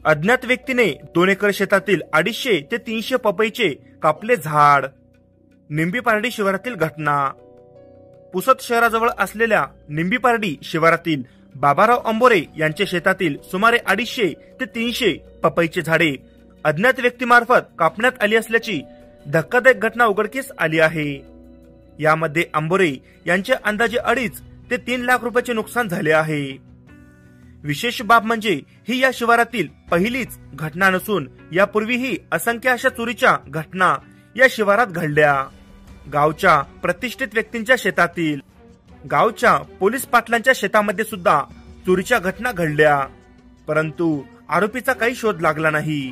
अज्ञात व्यक्तीने 2 एकर शेतातील 250 ते 300 पपईचे कापले झाड। निंबीपारडी शिवारातील घटना। पुसद शहराजवळ असलेल्या निंबीपारडी शिवारातील बाबाराव अंबोरे यांच्या शेतातील सुमारे 250 ते 300 पपईचे झाडे अज्ञात व्यक्तीमार्फत कापण्यात आली असल्याची धक्कादायक घटना उघडकीस आली आहे। यामध्ये अंबोरे यांचे अंदाजे 2.5 ते 3 लाख रुपयाचे नुकसान झाले आहे। विशेष बाब म्हणजे ही या शिवारातील पहिलीच घटना नसून यापूर्वीही असंख्य अशा चोरीच्या घटना या शिवारात घडल्या। गावच्या प्रतिष्ठित व्यक्तींच्या शेतातील, गावच्या पोलीस पाटलांच्या शेतामध्ये सुद्धा चोरीच्या घटना घडल्या, परंतु आरोपीचा काही शोध लागला नाही।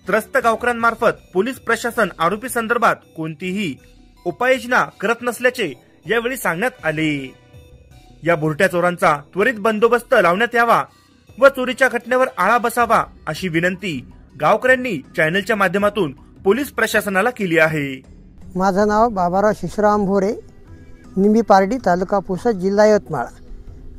त्रस्त गावकऱ्यांमार्फत पोलीस प्रशासन आरोपी संदर्भात कोणतीही उपाययोजना करत नसल्याचे यावेळी सांगण्यात आले। या बुरट्या चोरांचा त्वरित बंदोबस्त लावण्यात यावा व चोरीच्या घटनेवर आळा बसावा अशी विनंती गावकऱ्यांनी चॅनलच्या माध्यमातून पोलीस प्रशासनाला केली आहे। माझं नाव बाबाराव शिशराम भोरे, निंबीपारडी, तालुका पुसद, जिल्हा यवतमाळ।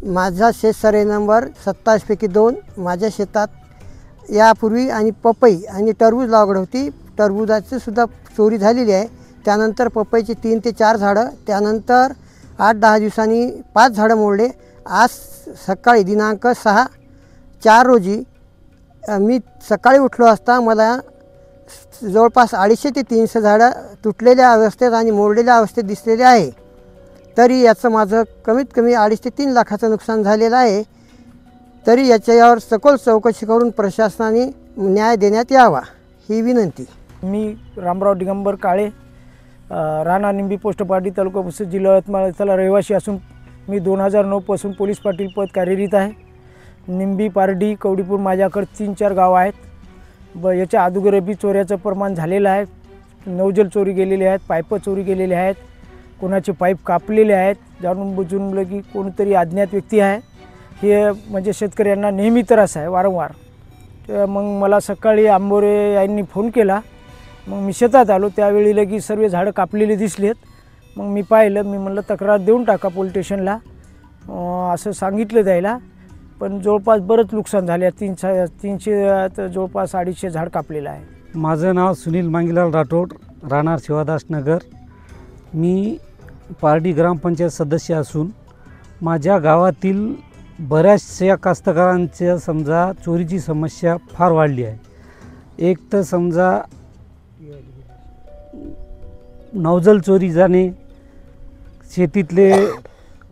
माझा शेत सर्वे नंबर 27 पैकी 2। माझ्या शेतात यापूर्वी आणि पपई आणि टरबूज लागवड होती। टरबुजाची सुद्धा चोरी झालेली आहे। त्यानंतर पपईची 3 ते 4 झाडं, त्यानंतर 8-10 दिवसांनी 5 झाडं मोडले। आज सकाळी दिनांक 6/4 रोजी मी सकाळी उठलो असता मला जवळपास 250 ते 300 झाडं तुटलेल्या अवस्थेत आणि मोडलेल्या अवस्थेत दिसलेले आहे। तरी याचं माझं कमीत कमी 2.5 ते 3 लाखाचं नुकसान झालेलं आहे। तरी याच्यावर सखोल चौकशी करून प्रशासनाने न्याय देण्यात यावा ही विनंती। मी रामराव दिगंबर काळे, राणा निंबी पोस्ट पार्टी, तालुका पुसद, जिल्हा यवतमाळ येथील रहिवासी असून मी 2009 पासून पोलीस पाटील पद कार्यरत आहे। निंबी, पारडी, कवडीपूर माझ्याकडे 3-4 गाव आहेत। याच्या अगोदर बी चोऱ्याचं प्रमाण झालेलं आहे। नौजल चोरी गेलेले आहेत, पाईप चोरी गेलेले आहेत, कोणाचे पाईप कापलेले आहेत। जाणून बुजून की कोणतरी अज्ञात व्यक्ती आहे, हे म्हणजे शेतकऱ्यांना नेहमी त्रास आहे वारंवार। मग मला सकाळी अंबोरे यांनी फोन केला, मग मी शेतात आलो। त्यावेळी लगी सर्व झाडं कापलेली दिसलेत। मग मी पाहिलं, मी म्हणलं तक्रार देऊन टाका पोलीस स्टेशनला असं सांगितलं द्यायला। पण जवळपास बरंच नुकसान झाले। 300 जवळपास 250 झाड कापलेलं आहे। माझं नाव सुनील मांगीलाल राठोड, राहणार शिवादास नगर। मी पारडी ग्रामपंचायत सदस्य असून माझ्या गावातील बऱ्याचशा कास्तकारांच्या समजा चोरीची समस्या फार वाढली आहे। एक तर समजा नौजल चोरी जाणे, शेतीतले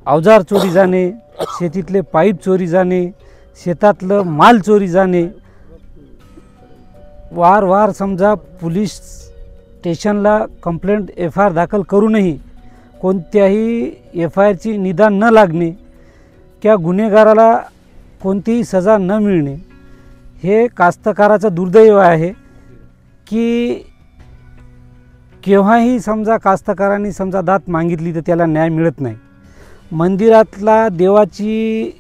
अवजार चोरी जाणे, शेतीतले पाईप चोरी जाणे, शेतातलं माल चोरी जाणे। वारंवार समजा पोलीस स्टेशनला कंप्लेंट FIR दाखल करूनही कोणत्याही FIRची निदान न लागणे, त्या गुन्हेगाराला कोणतीही सजा न मिळणे, हे कास्तकाराचं दुर्दैव आहे की केव्हाही समजा कास्तकारांनी समजा दात मागितली तर त्याला न्याय मिळत नाही। मंदिरातला देवाची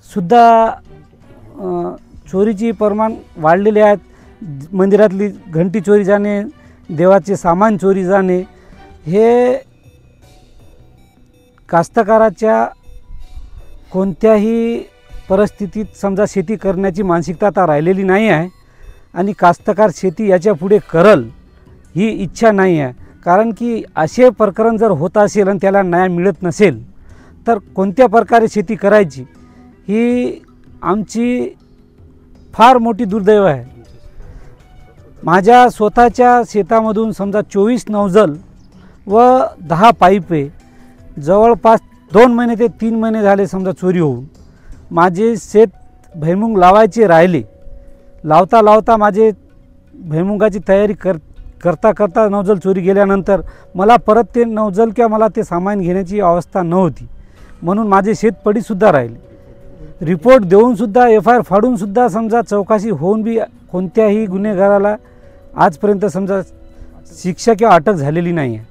सुद्धा चोरीची प्रमाण वाढलेले आहेत। मंदिरातली घंटी चोरी जाणे, देवाचे सामान चोरी जाणे, हे कास्तकाराच्या कोणत्याही परिस्थितीत समजा शेती करण्याची मानसिकता आता राहिलेली नाही आहे आणि कास्तकार शेती याच्या पुढे करल ही इच्छा नाही आहे। कारण की असे प्रकरण जर होत असेल आणि त्याला न्याय मिळत नसेल तर कोणत्या प्रकारे शेती करायची ही आमची फार मोठी दुर्दैव आहे। माझ्या स्वतःच्या शेतामधून समजा 24 नौजल व 10 पाईपे जवळपास 2 महिने ते 3 महिने झाले समजा चोरी होऊन माझे शेत भुईमुग लावायचे राहिले। लावता लावता माझे भुईमुगाची तयारी करता नौजल चोरी गेल्यानंतर मला परत ते नौजल किंवा मला ते सामान घेण्याची अवस्था नव्हती, म्हणून माझे शेत पडीसुद्धा राहिले। रिपोर्ट देऊनसुद्धा FIR फाडूनसुद्धा समजा चौकशी होऊन बी कोणत्याही गुन्हेगाराला आजपर्यंत समजा शिक्षा किंवा अटक झालेली नाही आहे।